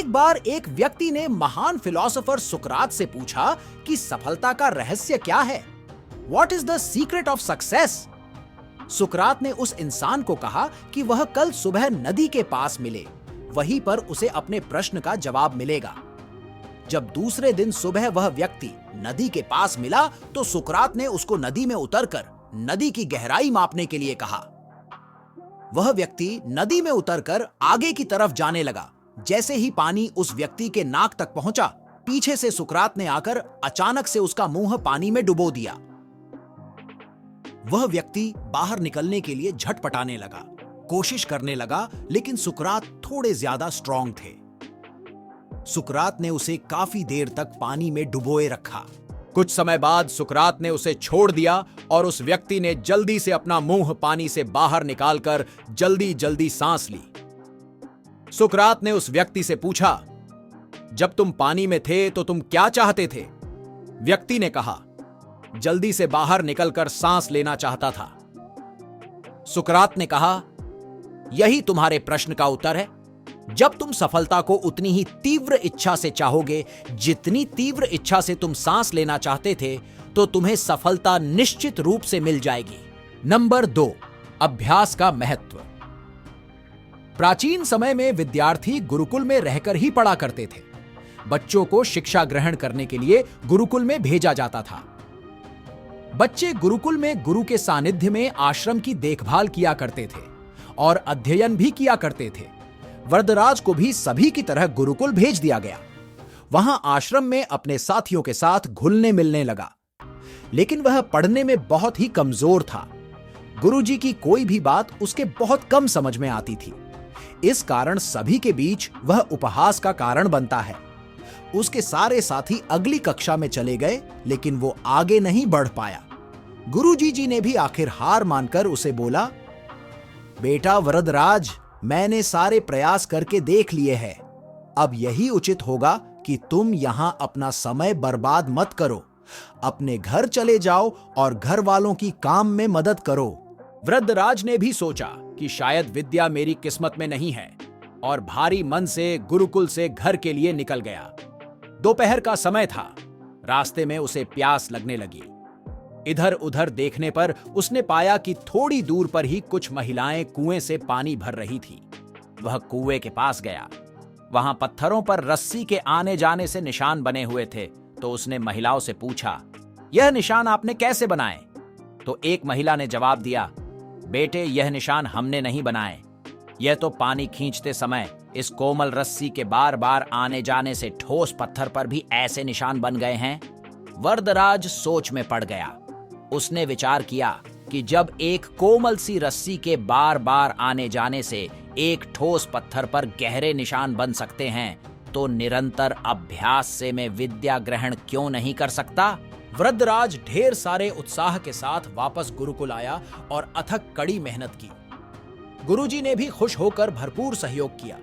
एक बार एक व्यक्ति ने महान फिलोसोफर सुकरात से पूछा कि सफलता का रहस्य क्या है? What is the secret of success? सुकरात ने उस इंसान को कहा कि वह कल सुबह नदी के पास मिले, वहीं पर उसे अपने प्रश्न का जवाब मिलेगा। जब दूसरे दिन सुबह वह व्यक्ति नदी के पास मिला तो सुकरात ने उसको नदी में उतरकर नदी की गहराई मापने के लिए कहा। वह व्यक्ति नदी में उतरकर आगे की तरफ जाने लगा। जैसे ही पानी उस व्यक्ति के नाक तक पहुंचा, पीछे से सुकरात ने आकर अचानक से उसका मुंह पानी में डुबो दिया। वह व्यक्ति बाहर निकलने के लिए झटपटाने लगा, कोशिश करने लगा, लेकिन सुकरात थोड़े ज्यादा स्ट्रांग थे। सुकरात ने उसे काफी देर तक पानी में डुबोए रखा। कुछ समय बाद सुकरात ने उसे छोड़ दिया और उस व्यक्ति ने जल्दी से अपना मुंह पानी से बाहर निकालकर जल्दी जल्दी सांस ली। सुकरात ने उस व्यक्ति से पूछा, जब तुम पानी में थे तो तुम क्या चाहते थे? व्यक्ति ने कहा, जल्दी से बाहर निकलकर सांस लेना चाहता था। सुकरात ने कहा, यही तुम्हारे प्रश्न का उत्तर है। जब तुम सफलता को उतनी ही तीव्र इच्छा से चाहोगे जितनी तीव्र इच्छा से तुम सांस लेना चाहते थे, तो तुम्हें सफलता निश्चित रूप से मिल जाएगी। नंबर 2, अभ्यास का महत्व। प्राचीन समय में विद्यार्थी गुरुकुल में रहकर ही पढ़ा करते थे। बच्चों को शिक्षा ग्रहण करने के लिए गुरुकुल में भेजा जाता था। बच्चे गुरुकुल में गुरु के सानिध्य में आश्रम की देखभाल किया करते थे और अध्ययन भी किया करते थे। वरदराज को भी सभी की तरह गुरुकुल भेज दिया गया। वहां आश्रम में अपने साथियों के साथ घुलने मिलने लगा, लेकिन वह पढ़ने में बहुत ही कमजोर था। गुरुजी की कोई भी बात उसके बहुत कम समझ में आती थी। इस कारण सभी के बीच वह उपहास का कारण बनता है। उसके सारे साथी अगली कक्षा में चले गए, लेकिन वो आगे नहीं बढ़ पाया। गुरुजी जी ने भी आखिर हार मानकर उसे बोला, बेटा वरदराज, मैंने सारे प्रयास करके देख लिए हैं। अब यही उचित होगा कि तुम यहां अपना समय बर्बाद मत करो। अपने घर चले जाओ और घर वालों की काम में मदद करो। वृद्धराज ने भी सोचा कि शायद विद्या मेरी किस्मत में नहीं है और भारी मन से गुरुकुल से घर के लिए निकल गया। दोपहर का समय था। रास्ते में उसे प्यास लगने लगी। इधर उधर देखने पर उसने पाया कि थोड़ी दूर पर ही कुछ महिलाएं कुएं से पानी भर रही थी। वह कुएं के पास गया। वहां पत्थरों पर रस्सी के आने जाने से निशान बने हुए थे। तो उसने महिलाओं से पूछा, यह निशान आपने कैसे बनाए? तो एक महिला ने जवाब दिया, बेटे, यह निशान हमने नहीं बनाए। यह तो पानी खींचते समय इस कोमल रस्सी के बार बार आने जाने से ठोस पत्थर पर भी ऐसे निशान बन गए हैं। वरदराज सोच में पड़ गया। उसने विचार किया कि जब एक कोमल सी रस्सी के बार बार आने जाने से एक ठोस पत्थर पर गहरे निशान बन सकते हैं, तो निरंतर अभ्यास से मैं विद्या ग्रहण क्यों नहीं कर सकता? वृद्धराज ढेर सारे उत्साह के साथ वापस गुरुकुल आया और अथक कड़ी मेहनत की। गुरुजी ने भी खुश होकर भरपूर सहयोग किया।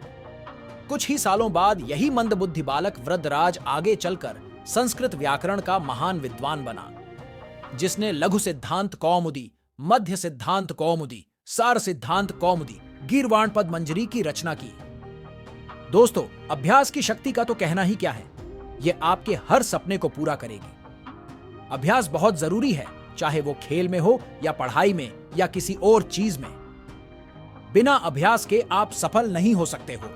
कुछ ही सालों बाद यही मंदबुद्धि बालक वृद्धराज आगे चलकर संस्कृत व्याकरण का महान विद्वान बना, जिसने लघु सिद्धांत कौमुदी, मध्य सिद्धांत कौमुदी, सार सिद्धांत कौमुदी, गीर्वाण पद मंजरी की रचना की। दोस्तों, अभ्यास की शक्ति का तो कहना ही क्या है। यह आपके हर सपने को पूरा करेगी। अभ्यास बहुत जरूरी है, चाहे वो खेल में हो या पढ़ाई में या किसी और चीज में। बिना अभ्यास के आप सफल नहीं हो सकते हो।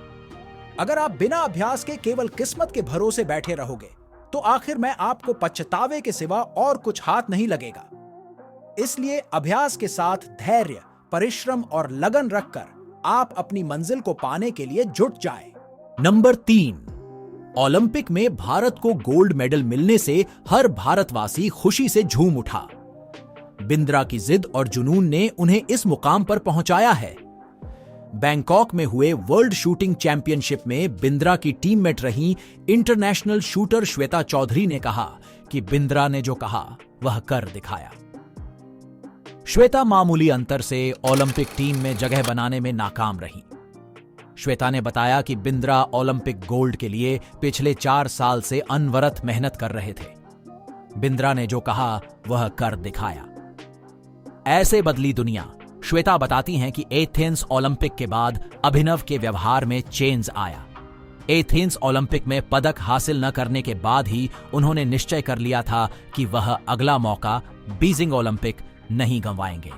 अगर आप बिना अभ्यास के केवल किस्मत के भरोसे बैठे रहोगे, तो आखिर में आपको पछतावे के सिवा और कुछ हाथ नहीं लगेगा। इसलिए अभ्यास के साथ धैर्य, परिश्रम और लगन रखकर आप अपनी मंजिल को पाने के लिए जुट जाएं। नंबर 3, ओलंपिक में भारत को गोल्ड मेडल मिलने से हर भारतवासी खुशी से झूम उठा। बिंद्रा की जिद और जुनून ने उन्हें इस मुकाम पर पहुंचाया है। बैंकॉक में हुए वर्ल्ड शूटिंग चैंपियनशिप में बिंद्रा की टीममेट रही इंटरनेशनल शूटर श्वेता चौधरी ने कहा कि बिंद्रा ने जो कहा वह कर दिखाया। श्वेता मामूली अंतर से ओलंपिक टीम में जगह बनाने में नाकाम रही। श्वेता ने बताया कि बिंद्रा ओलंपिक गोल्ड के लिए पिछले 4 साल से अनवरत मेहनत कर रहे थे। बिंद्रा ने जो कहा वह कर दिखाया। ऐसे बदली दुनिया। श्वेता बताती हैं कि एथेंस ओलंपिक के बाद अभिनव के व्यवहार में चेंज आया। एथेंस ओलंपिक में पदक हासिल न करने के बाद ही उन्होंने निश्चय कर लिया था कि वह अगला मौका बीजिंग ओलंपिक नहीं गंवाएंगे।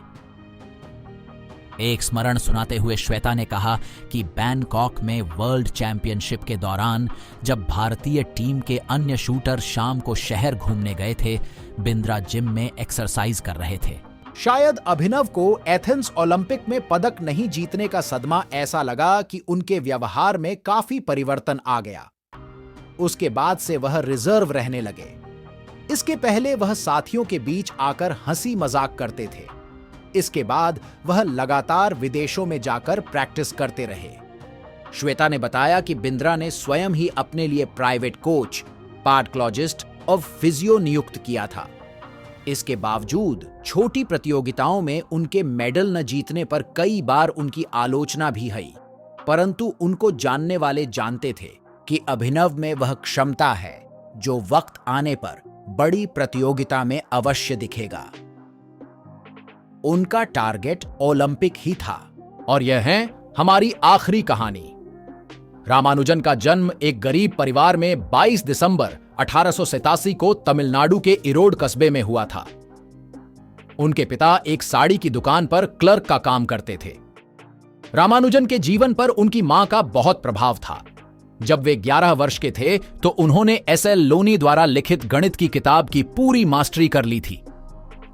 एक स्मरण सुनाते हुए श्वेता ने कहा कि बैंकॉक में वर्ल्ड चैंपियनशिप के दौरान जब भारतीय टीम के अन्य शूटर शाम को शहर घूमने गए थे, बिंद्रा जिम में एक्सरसाइज कर रहे थे। शायद अभिनव को एथेंस ओलंपिक में पदक नहीं जीतने का सदमा ऐसा लगा कि उनके व्यवहार में काफी परिवर्तन आ गया। उसके बाद से वह रिजर्व रहने लगे। इसके पहले वह साथियों के बीच आकर हंसी मजाक करते थे। इसके बाद वह लगातार विदेशों में जाकर प्रैक्टिस करते रहे। श्वेता ने बताया कि बिंद्रा ने स्वयं ही अपने लिए प्राइवेट कोच, पार्टक्लॉजिस्ट और फिजियो नियुक्त किया था। इसके बावजूद छोटी प्रतियोगिताओं में उनके मेडल न जीतने पर कई बार उनकी आलोचना भी हुई, परंतु उनको जानने वाले जानते थे कि अभिनव में वह क्षमता है जो वक्त आने पर बड़ी प्रतियोगिता में अवश्य दिखेगा। उनका टारगेट ओलंपिक ही था। और यह है हमारी आखिरी कहानी। रामानुजन का जन्म एक गरीब परिवार में 22 दिसंबर 1887 को तमिलनाडु के इरोड कस्बे में हुआ था। उनके पिता एक साड़ी की दुकान पर क्लर्क का काम करते थे। रामानुजन के जीवन पर उनकी मां का बहुत प्रभाव था। जब वे 11 वर्ष के थे तो उन्होंने एस.एल. लोनी द्वारा लिखित गणित की किताब की पूरी मास्टरी कर ली थी।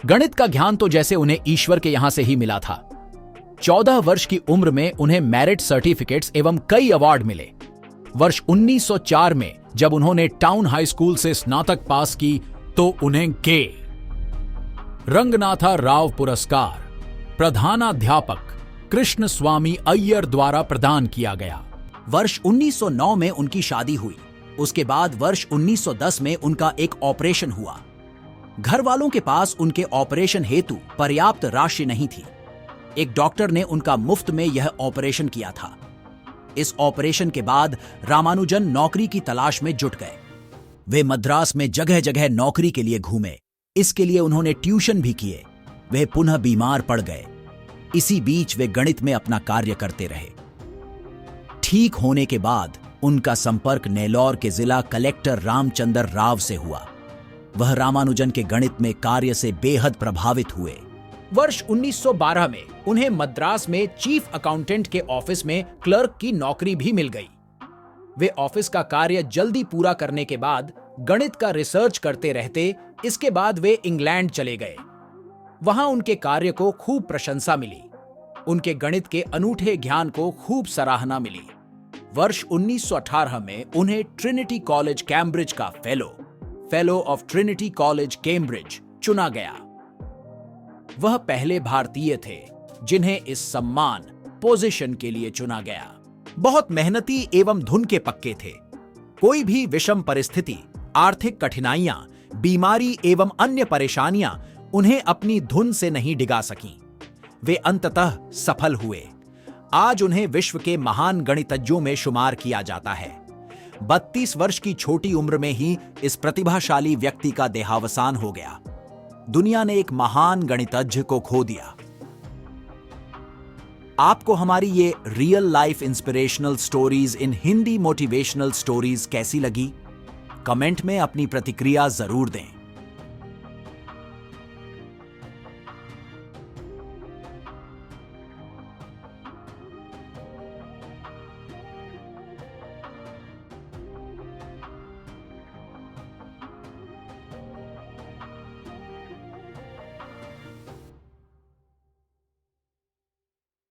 गणित का ज्ञान तो जैसे उन्हें ईश्वर के यहां से ही मिला था। 14 वर्ष की उम्र में उन्हें मेरिट सर्टिफिकेट्स एवं कई अवार्ड मिले। वर्ष 1904 में जब उन्होंने टाउन हाई स्कूल से स्नातक पास की तो उन्हें के रंगनाथा राव पुरस्कार प्रधानाध्यापक कृष्ण स्वामी अय्यर द्वारा प्रदान किया गया। वर्ष 1909 में उनकी शादी हुई। उसके बाद वर्ष 1910 में उनका एक ऑपरेशन हुआ। घर वालों के पास उनके ऑपरेशन हेतु पर्याप्त राशि नहीं थी। एक डॉक्टर ने उनका मुफ्त में यह ऑपरेशन किया था। इस ऑपरेशन के बाद रामानुजन नौकरी की तलाश में जुट गए। वे मद्रास में जगह जगह नौकरी के लिए घूमे। इसके लिए उन्होंने ट्यूशन भी किए। वे पुनः बीमार पड़ गए। इसी बीच वे गणित में अपना कार्य करते रहे। ठीक होने के बाद उनका संपर्क नेल्लौर के जिला कलेक्टर रामचंद्र राव से हुआ। वह रामानुजन के गणित में कार्य से बेहद प्रभावित हुए। वर्ष 1912 में उन्हें मद्रास में चीफ अकाउंटेंट के ऑफिस में क्लर्क की नौकरी भी मिल गई। वे ऑफिस का कार्य जल्दी पूरा करने के बाद गणित का रिसर्च करते रहते। इसके बाद वे इंग्लैंड चले गए। वहां उनके कार्य को खूब प्रशंसा मिली। उनके गणित के अनूठे ज्ञान को खूब सराहना मिली। वर्ष 1918 में उन्हें ट्रिनिटी कॉलेज कैम्ब्रिज का fellow of Trinity college Cambridge चुना गया। वह पहले भारतीय थे जिन्हें इस सम्मान पोजीशन के लिए चुना गया। बहुत मेहनती एवं धुन के पक्के थे। कोई भी विषम परिस्थिति, आर्थिक कठिनाइयां, बीमारी एवं अन्य परेशानियां उन्हें अपनी धुन से नहीं डिगा सकीं। वे अंततः सफल हुए। आज उन्हें विश्व के महान गणितज्ञों में शुमार किया जाता है। 32 वर्ष की छोटी उम्र में ही इस प्रतिभाशाली व्यक्ति का देहावसान हो गया। दुनिया ने एक महान गणितज्ञ को खो दिया। आपको हमारी ये real life inspirational stories in Hindi motivational stories कैसी लगी? कमेंट में अपनी प्रतिक्रिया जरूर दें।